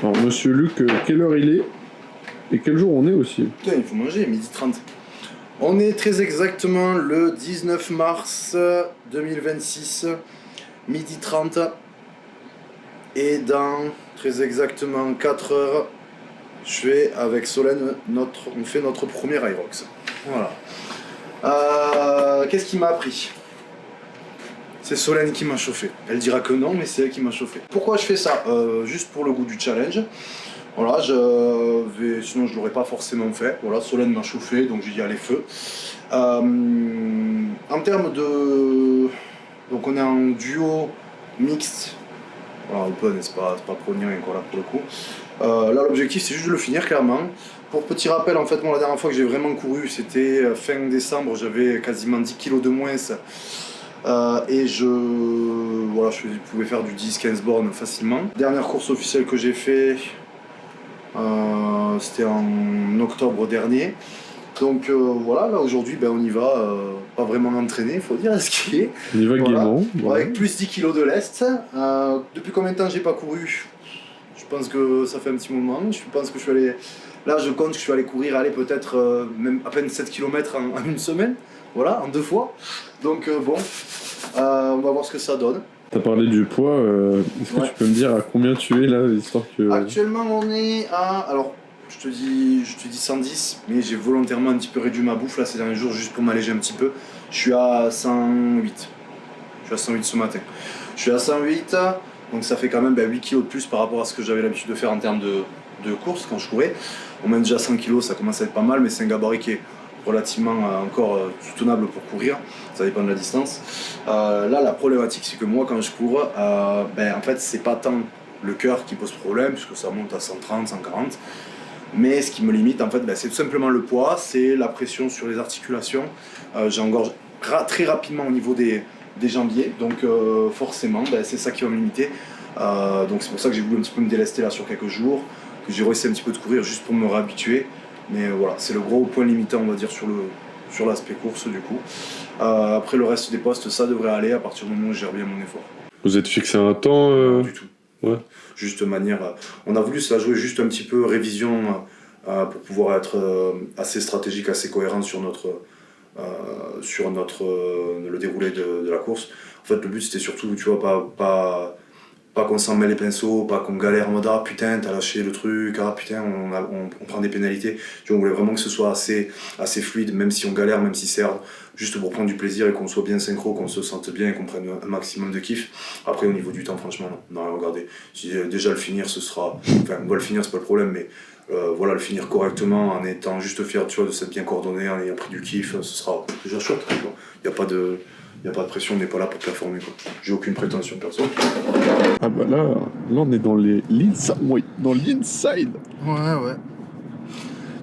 Alors, monsieur Luc, quelle heure il est et quel jour on est aussi? Putain, il faut manger, 12h30. On est très exactement le 19 mars 2026, 12h30. Et dans très exactement 4 heures, je fais avec Solène, on fait notre premier Irox. Voilà. Qu'est-ce qui m'a appris? C'est Solène qui m'a chauffé. Elle dira que non, mais c'est elle qui m'a chauffé. Pourquoi je fais ça? Juste pour le goût du challenge. Voilà, sinon je l'aurais pas forcément fait. Voilà, Solène m'a chauffé, donc j'ai dit allez feu. En termes de... Donc on est en duo mixte. Voilà, open, c'est pas prognant et quoi là pour le coup. Là l'objectif c'est juste de le finir clairement. Pour petit rappel, en fait, moi la dernière fois que j'ai vraiment couru, c'était fin décembre, j'avais quasiment 10 kg de moins. Et je pouvais faire du 10-15 bornes facilement. Dernière course officielle que j'ai fait, c'était en octobre dernier. Donc voilà, là aujourd'hui on y va, pas vraiment entraîné, il faut dire ce qui est. On y va gaiement. Voilà. Avec plus 10 kg de lest. Depuis combien de temps j'ai pas couru? Je pense que ça fait un petit moment. Je pense que je suis allé. Là je compte que je suis allé courir, peut-être même à peine 7 km en une semaine. Voilà, en 2 fois. Donc on va voir ce que ça donne. T'as parlé du poids, est-ce que tu peux me dire à combien tu es là, histoire que... Actuellement on est à... Alors, je te dis 110, mais j'ai volontairement un petit peu réduit ma bouffe là ces derniers jours juste pour m'alléger un petit peu. Je suis à 108. Je suis à 108 ce matin. Je suis à 108, donc ça fait quand même 8 kg de plus par rapport à ce que j'avais l'habitude de faire en termes de course quand je courais. On mène déjà 100 kg, ça commence à être pas mal, mais c'est un gabarit qui est relativement encore soutenable pour courir, ça dépend de la distance. Là la problématique c'est que moi quand je cours, en fait c'est pas tant le cœur qui pose problème puisque ça monte à 130, 140, mais ce qui me limite en fait c'est tout simplement le poids, c'est la pression sur les articulations. J'engorge très rapidement au niveau des jambiers, donc forcément c'est ça qui va me limiter. Donc c'est pour ça que j'ai voulu un petit peu me délester là sur quelques jours, que j'ai réussi un petit peu de courir juste pour me réhabituer. Mais voilà, c'est le gros point limitant, on va dire, sur l'aspect course du coup. Après le reste des postes, ça devrait aller à partir du moment où je gère bien mon effort. Vous êtes fixé un temps Non, du tout. Ouais. Juste manière... on a voulu se la jouer juste un petit peu révision pour pouvoir être assez stratégique, assez cohérent sur le déroulé de la course. En fait, le but c'était surtout, tu vois, pas qu'on s'en mêle les pinceaux, pas qu'on galère en mode ah putain t'as lâché le truc, ah putain on prend des pénalités. Tu vois, on voulait vraiment que ce soit assez fluide, même si on galère, même si c'est hard, juste pour prendre du plaisir et qu'on soit bien synchro, qu'on se sente bien et qu'on prenne un maximum de kiff. Après au niveau du temps franchement non, regardez, si déjà le finir ce sera, enfin on va le finir c'est pas le problème, mais voilà, le finir correctement en étant juste fier, tu vois, de s'être bien coordonné, en ayant pris du kiff, ce sera déjà chouette. Il n'y a pas de pression, on n'est pas là pour performer quoi. J'ai aucune prétention perso. Ah bah là on est dans l'inside. Ouais.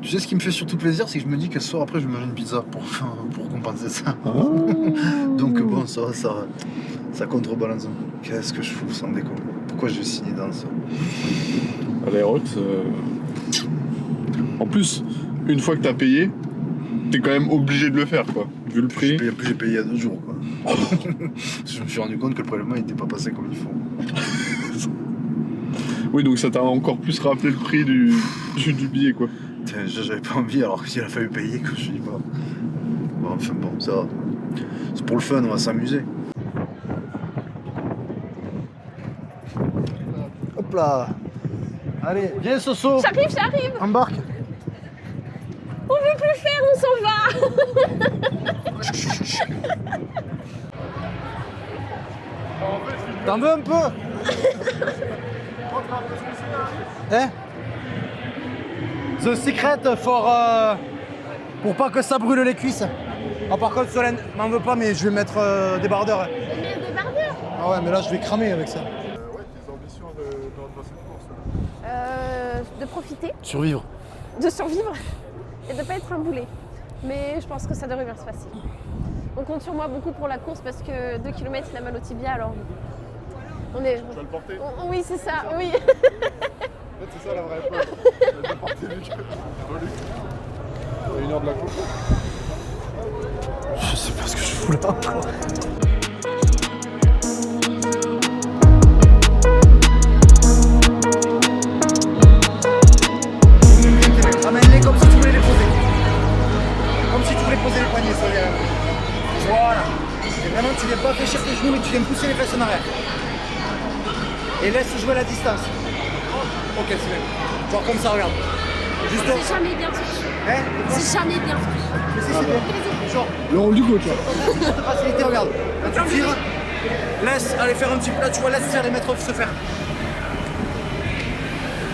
Tu sais ce qui me fait surtout plaisir, c'est que je me dis que ce soir après je vais manger une pizza pour compenser ça. Ah. Donc bon, ça contrebalance. Qu'est-ce que je fous sans déconner? Pourquoi je vais signer dans ça? À l'Aerox, en plus, une fois que t'as payé, t'es quand même obligé de le faire quoi. Vu le prix. J'ai payé il y a 2 jours quoi. Je me suis rendu compte que le prélèvement n'était pas passé comme il faut. Oui, donc ça t'a encore plus rappelé le prix du billet quoi. J'avais pas envie alors qu'il a fallu payer que je dis pas. Bon, enfin bon, ça va. C'est pour le fun, on va s'amuser. Hop là. Allez, viens Soso. J'arrive. Embarque. On veut plus faire, on s'en va. T'en veux un peu? Hein? The secret pour pas que ça brûle les cuisses. Ah, par contre, Solène, m'en veux pas, mais je vais mettre des bardeurs. Hein. Mais des bardeurs. Ah ouais, mais là, je vais cramer avec ça. Ouais, tes ambitions dans cette course. De profiter, Survivre. de survivre et de pas être un boulet. Mais je pense que ça devrait bien se passer. On compte sur moi beaucoup pour la course parce que 2 km il a mal au tibia alors on est. Tu vas le porter. Oui c'est ça, oui. En fait, c'est ça la vraie peur. Tu vas le porter, Luc. À 1 heure de la course. Je sais pas ce que je fous là. Ramène-les comme si tu voulais les poser. Comme si tu voulais poser les poignets sur les... Voilà. Et vraiment, tu viens pas fléchir tes genoux, mais tu viens pousser les fesses en arrière. Et laisse jouer la distance. Ok, c'est bien. Genre comme ça, regarde. Juste... C'est jamais bien touché. Hein? C'est jamais bien touché. Mais si, c'est bien. Genre, Le rôle du coach, là. de facilité, regarde. Là, tu tires. Laisse aller faire un petit peu. Là, tu vois, laisse faire les mètres se faire.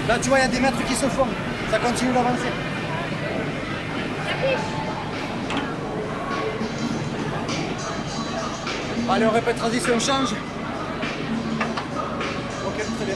Là, tu vois, il y a des mètres qui se font. Ça continue d'avancer. Allez, on répète transition, on change. Ok, très bien.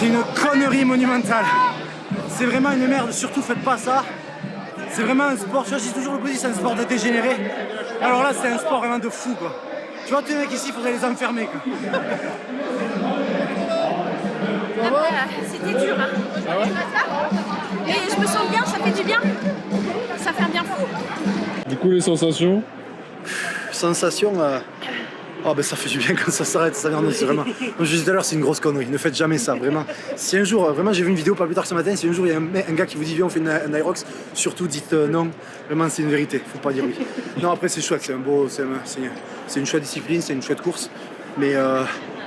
une connerie monumentale. C'est vraiment une merde, surtout faites pas ça. C'est vraiment un sport, tu vois, j'ai toujours le plaisir, c'est un sport de dégénéré. Alors là, c'est un sport vraiment de fou, quoi. Tu vois, tous les mecs ici, il faudrait les enfermer, quoi. C'était dur, hein. Ah ouais? Mais je me sens bien, ça fait du bien. Ça fait un bien fou. Du coup, les sensations? Sensation, oh ben ça fait du bien quand ça s'arrête, ça vient, non, c'est vraiment. Comme je disais tout à l'heure, c'est une grosse connerie, ne faites jamais ça, vraiment. Si un jour, vraiment j'ai vu une vidéo pas plus tard ce matin, si un jour il y a un gars qui vous dit viens on fait un Aerox, surtout dites non, vraiment c'est une vérité, faut pas dire oui. Non après c'est chouette, c'est un beau, c'est une chouette discipline, c'est une chouette course, mais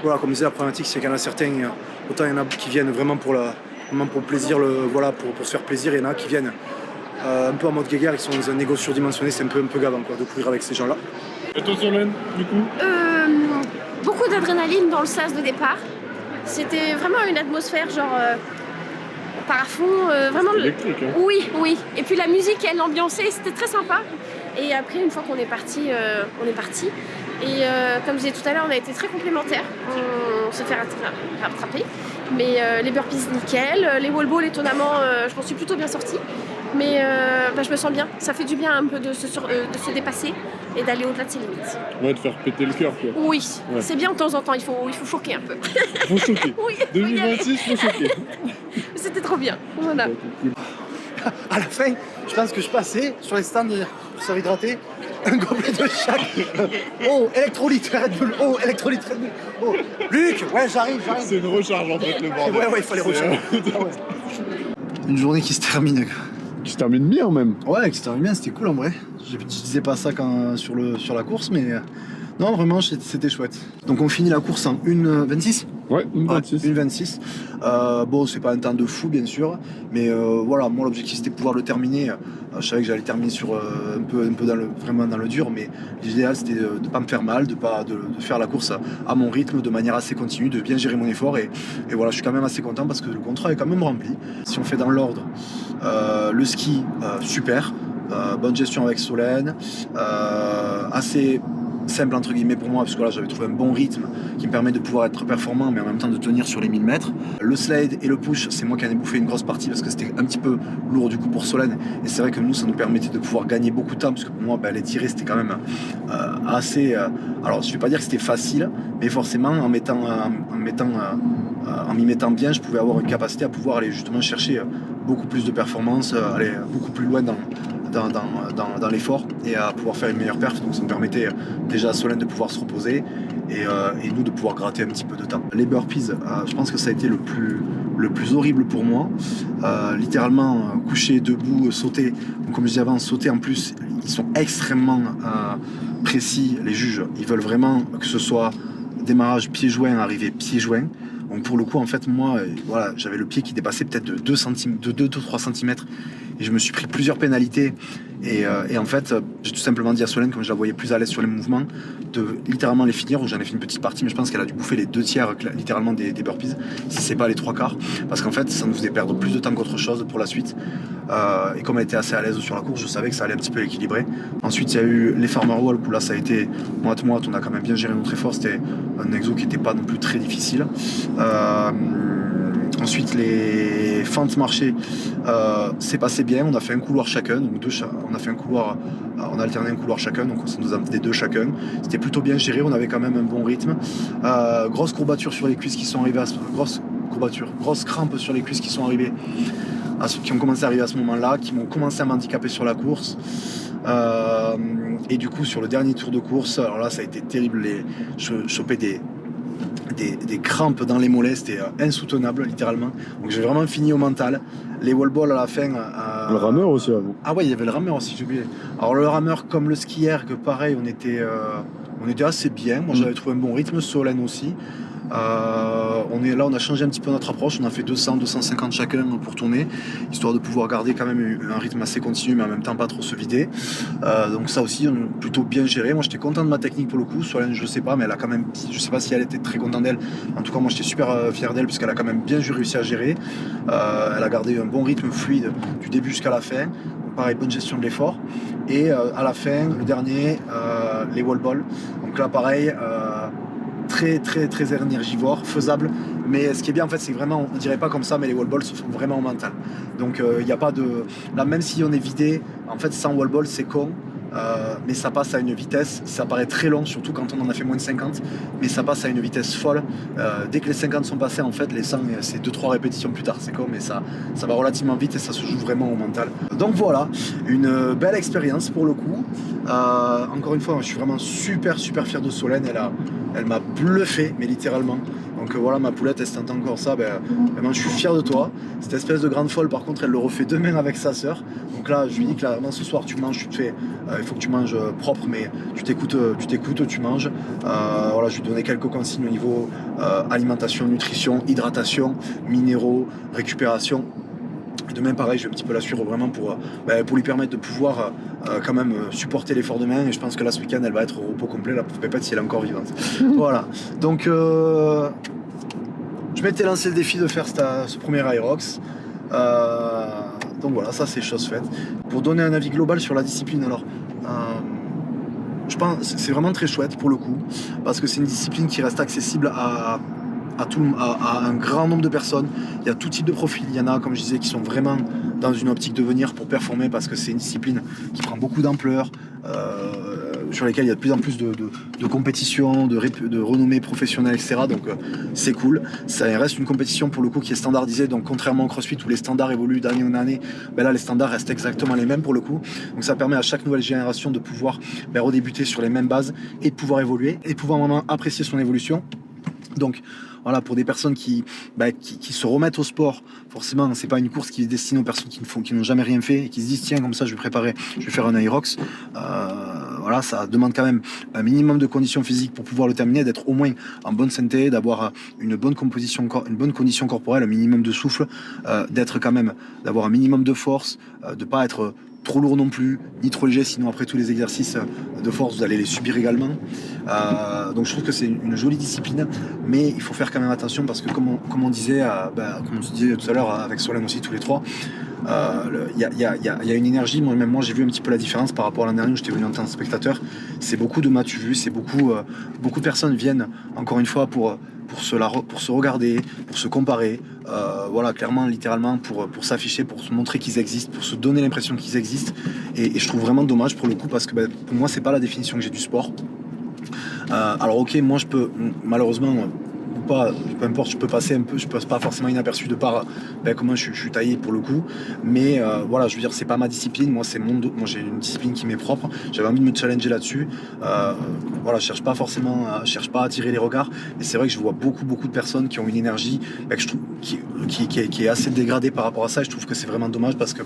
voilà, comme je disais, la problématique c'est qu'il y en a certains, autant il y en a qui viennent vraiment pour le plaisir, voilà, pour se faire plaisir, il y en a qui viennent un peu en mode guéguerre, ils sont dans un égo surdimensionné, c'est un peu gavant quoi, de courir avec ces gens-là. Et toi, Solène, du coup? Beaucoup d'adrénaline dans le sas de départ. C'était vraiment une atmosphère genre par à fond, vraiment. Électrique, hein. Oui, oui. Et puis la musique, elle ambiançait, c'était très sympa. Et après, une fois qu'on est parti, on est parti. Et comme je disais tout à l'heure, on a été très complémentaires. On s'est fait rattraper. Mais les burpees nickel, les wall balls étonnamment, je m'en suis plutôt bien sortie. Mais je me sens bien. Ça fait du bien un peu de se dépasser et d'aller au-delà de ses limites. Ouais, de faire péter le cœur, quoi. Oui, Ouais. c'est bien de temps en temps, il faut choquer un peu. Faut choquer. Oui, 2026, faut choquer. c'était trop bien. Voilà. À la fin, je pense que je passais sur les stands pour se faire hydrater, un gobelet de chaque. Oh, électrolyte, Red Bull. Oh, électrolyte, Red Bull. Oh, Luc, ouais, j'arrive. C'est une recharge, en fait, le bordel. Ouais, il fallait recharger. Une journée qui se termine. Qui se termine bien, même. Ouais, qui se termine bien, c'était cool en vrai. Je disais pas ça sur la course, mais non, vraiment, c'était chouette. Donc on finit la course en 1,26. Ouais, une 26. 1,26. Bon, c'est pas un temps de fou, bien sûr, mais voilà, moi l'objectif c'était de pouvoir le terminer. Je savais que j'allais terminer sur un peu vraiment dans le dur, mais l'idéal c'était de pas me faire mal, de faire la course à mon rythme, de manière assez continue, de bien gérer mon effort. Et voilà, je suis quand même assez content parce que le contrat est quand même rempli. Si on fait dans l'ordre, le ski, super. Bonne gestion avec Solène, assez simple entre guillemets pour moi parce que là j'avais trouvé un bon rythme qui me permet de pouvoir être performant mais en même temps de tenir sur les 1000 mètres. Le slide et le push, c'est moi qui en ai bouffé une grosse partie parce que c'était un petit peu lourd du coup pour Solène, et c'est vrai que nous ça nous permettait de pouvoir gagner beaucoup de temps parce que pour moi les tirés c'était quand même assez alors je vais pas dire que c'était facile, mais forcément en m'y mettant bien, je pouvais avoir une capacité à pouvoir aller justement chercher beaucoup plus de performance, aller beaucoup plus loin dans l'effort et à pouvoir faire une meilleure perf. Donc ça me permettait déjà à Solène de pouvoir se reposer et nous de pouvoir gratter un petit peu de temps. Les burpees, je pense que ça a été le plus horrible pour moi. Littéralement coucher, debout, sauter. Donc, comme je disais avant, sauter en plus, ils sont extrêmement précis, les juges. Ils veulent vraiment que ce soit démarrage pied joint, arrivée pied joint. Donc pour le coup, en fait, moi, voilà, j'avais le pied qui dépassait peut-être de 2-3 cm et je me suis pris plusieurs pénalités. Et en fait, j'ai tout simplement dit à Solène, comme je la voyais plus à l'aise sur les mouvements, de littéralement les finir. J'en ai fait une petite partie, mais je pense qu'elle a dû bouffer les 2/3 littéralement des burpees, si c'est pas les 3/4, parce qu'en fait, ça nous faisait perdre plus de temps qu'autre chose pour la suite. Et comme elle était assez à l'aise sur la course, je savais que ça allait un petit peu équilibrer. Ensuite, il y a eu les farmer walk où là, ça a été moite-moite. On a quand même bien géré notre effort. C'était un exo qui n'était pas non plus très difficile. Ensuite, les fentes marchées, c'est passé bien. On a fait un couloir chacun, donc on a fait un couloir, on a alterné un couloir chacun, donc ça nous a fait 2 chacun. C'était plutôt bien géré, on avait quand même un bon rythme. Grosse courbature sur les cuisses qui sont arrivées, grosse crampe sur les cuisses qui sont arrivées, qui ont commencé à arriver à ce moment-là, qui m'ont commencé à m'handicaper sur la course. Et du coup, sur le dernier tour de course, alors là, ça a été terrible. Je chopais des crampes dans les mollets, c'était insoutenable littéralement. Donc j'ai vraiment fini au mental. Les wall balls à la fin. Le rameur aussi avant. Ah ouais, il y avait le rameur aussi, j'ai oublié. Alors le rameur comme le skieur, que pareil, on était assez bien. Moi j'avais trouvé un bon rythme, Solène aussi. On a changé un petit peu notre approche, on a fait 200-250 chacun pour tourner, histoire de pouvoir garder quand même un rythme assez continu mais en même temps pas trop se vider. Donc ça aussi on a plutôt bien géré. Moi j'étais content de ma technique pour le coup. Solène je sais pas, mais elle a quand même, je sais pas si elle était très contente d'elle, en tout cas moi j'étais super fier d'elle puisqu'elle a quand même bien réussi à gérer. Elle a gardé un bon rythme fluide du début jusqu'à la fin. Pareil, bonne gestion de l'effort. Et à la fin, le dernier, les wall balls. Donc là pareil, très énergivore, faisable. Mais ce qui est bien en fait, c'est que vraiment, on dirait pas comme ça, mais les wall balls se font vraiment au mental. Donc il n'y a pas de... Là, même si on est vidé, en fait, sans wall ball, c'est con. Mais ça passe à une vitesse, ça paraît très long, surtout quand on en a fait moins de 50, mais ça passe à une vitesse folle. Dès que les 50 sont passés, en fait, les 100, c'est 2-3 répétitions plus tard, c'est con, mais ça va relativement vite et ça se joue vraiment au mental. Donc voilà, une belle expérience pour le coup. Encore une fois, je suis vraiment super fier de Solène, elle m'a bluffé, mais littéralement. Donc voilà, ma poulette, elle s'entend encore ça, vraiment je suis fier de toi. Cette espèce de grande folle, par contre, elle le refait demain avec sa sœur. Donc là, je lui dis que là, ce soir, tu manges, tu te fais, il faut que tu manges propre, mais tu t'écoutes, tu manges. Voilà, je lui donnais quelques consignes au niveau alimentation, nutrition, hydratation, minéraux, récupération. Et demain, pareil, je vais un petit peu la suivre vraiment pour lui permettre de pouvoir quand même supporter l'effort demain. Et je pense que là, ce week-end, elle va être au repos complet, la pauvre pépette, si elle est encore vivante. Voilà. Donc, je m'étais lancé le défi de faire ce premier Aerox. Donc voilà, ça c'est chose faite. Pour donner un avis global sur la discipline, alors je pense que c'est vraiment très chouette pour le coup, parce que c'est une discipline qui reste accessible à un grand nombre de personnes. Il y a tout type de profil. Il y en a, comme je disais, qui sont vraiment dans une optique de venir pour performer, parce que c'est une discipline qui prend beaucoup d'ampleur, sur lesquelles il y a de plus en plus de compétitions, de renommée professionnelle, etc. Donc c'est cool. Ça reste une compétition pour le coup qui est standardisée. Donc contrairement au CrossFit où les standards évoluent d'année en année, là les standards restent exactement les mêmes pour le coup. Donc ça permet à chaque nouvelle génération de pouvoir redébuter sur les mêmes bases et de pouvoir évoluer et de pouvoir vraiment apprécier son évolution. Donc voilà, pour des personnes qui se remettent au sport, forcément c'est pas une course qui est destinée aux personnes qui n'ont jamais rien fait et qui se disent tiens, comme ça je vais faire un Aerox. Voilà, ça demande quand même un minimum de conditions physiques pour pouvoir le terminer, d'être au moins en bonne santé, d'avoir une bonne condition corporelle, un minimum de souffle, d'avoir un minimum de force, de pas être trop lourd non plus, ni trop léger, sinon après tous les exercices de force vous allez les subir également. Donc je trouve que c'est une jolie discipline, mais il faut faire quand même attention parce que comme on disait tout à l'heure avec Solène aussi tous les trois, il y a une énergie. Moi j'ai vu un petit peu la différence par rapport à l'année dernière où j'étais venu en tant que spectateur. C'est beaucoup de m'as-tu vu, c'est beaucoup de personnes viennent encore une fois pour se regarder, pour se comparer, voilà, clairement, littéralement, pour s'afficher, pour se montrer qu'ils existent, pour se donner l'impression qu'ils existent. Et je trouve vraiment dommage pour le coup, parce que pour moi, c'est pas la définition que j'ai du sport. Alors ok, moi je peux, malheureusement, ou pas, peu importe, je peux passer un peu, je passe pas forcément inaperçu de par comment je suis taillé pour le coup, mais voilà, je veux dire, c'est pas ma discipline, moi j'ai une discipline qui m'est propre, j'avais envie de me challenger là-dessus. Voilà, je cherche pas à attirer les regards, et c'est vrai que je vois beaucoup de personnes qui ont une énergie que je trouve qui est assez dégradée par rapport à ça, et je trouve que c'est vraiment dommage parce que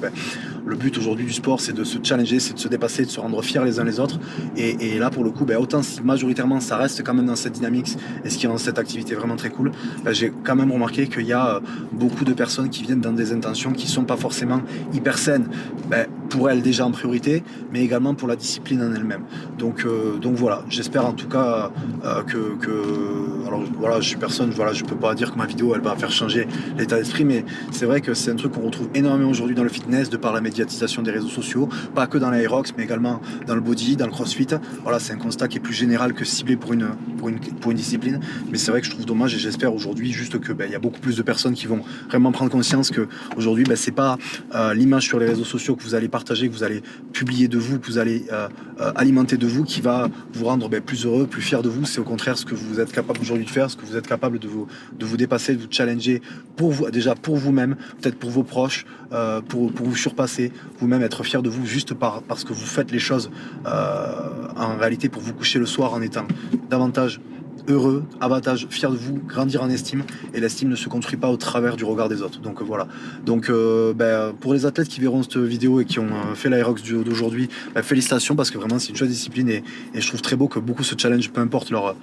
le but aujourd'hui du sport, c'est de se challenger, c'est de se dépasser, de se rendre fiers les uns les autres, et là pour le coup, autant si majoritairement ça reste quand même dans cette dynamique et ce qui rend cette activité vraiment très cool, j'ai quand même remarqué qu'il y a beaucoup de personnes qui viennent dans des intentions qui sont pas forcément hyper saines, pour elles déjà en priorité, mais également pour la discipline en elle-même. Donc voilà, j'espère en tout cas alors voilà, je suis personne, voilà, je peux pas dire que ma vidéo elle va faire changer l'état d'esprit, mais c'est vrai que c'est un truc qu'on retrouve énormément aujourd'hui dans le fitness de par la médiatisation des réseaux sociaux, pas que dans l'Aerox mais également dans le body, dans le crossfit. Voilà, c'est un constat qui est plus général que ciblé pour une discipline, mais c'est vrai que je trouve dommage, et j'espère aujourd'hui juste que il y a beaucoup plus de personnes qui vont vraiment prendre conscience que aujourd'hui c'est pas l'image sur les réseaux sociaux que vous allez partager, que vous allez publier de vous, que vous allez alimenter de vous qui va vous rendre plus heureux, plus fier de vous. C'est au contraire ce que vous êtes capable aujourd'hui de faire, ce que vous êtes capable de vous dépasser, de vous challenger pour vous, déjà pour vous-même, peut-être pour vos proches, pour vous surpasser, vous-même être fier de vous juste parce que vous faites les choses en réalité pour vous coucher le soir en étant davantage heureux, avantage, fier de vous, grandir en estime, et l'estime ne se construit pas au travers du regard des autres. Donc voilà. Donc pour les athlètes qui verront cette vidéo et qui ont fait l'Aerox d'aujourd'hui, félicitations, parce que vraiment c'est une chouette discipline, et je trouve très beau que beaucoup se challenge, peu importe leur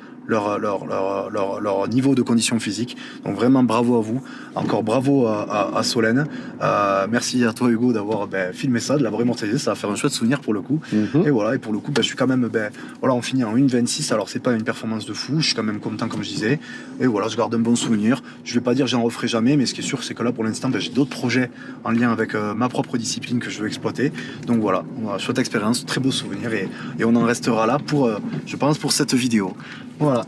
niveau de condition physique. Donc vraiment bravo à vous, encore bravo à Solène, merci à toi Hugo d'avoir filmé ça, de l'avoir immortalisé, ça va faire un chouette souvenir pour le coup. Et voilà, et pour le coup je suis quand même voilà, on finit en 1,26, alors c'est pas une performance de fou, je suis quand même content comme je disais, et voilà, je garde un bon souvenir. Je vais pas dire j'en referai jamais, mais ce qui est sûr c'est que là pour l'instant j'ai d'autres projets en lien avec ma propre discipline que je veux exploiter. Donc voilà, chouette expérience, très beau souvenir, et on en restera là pour je pense pour cette vidéo. Voilà.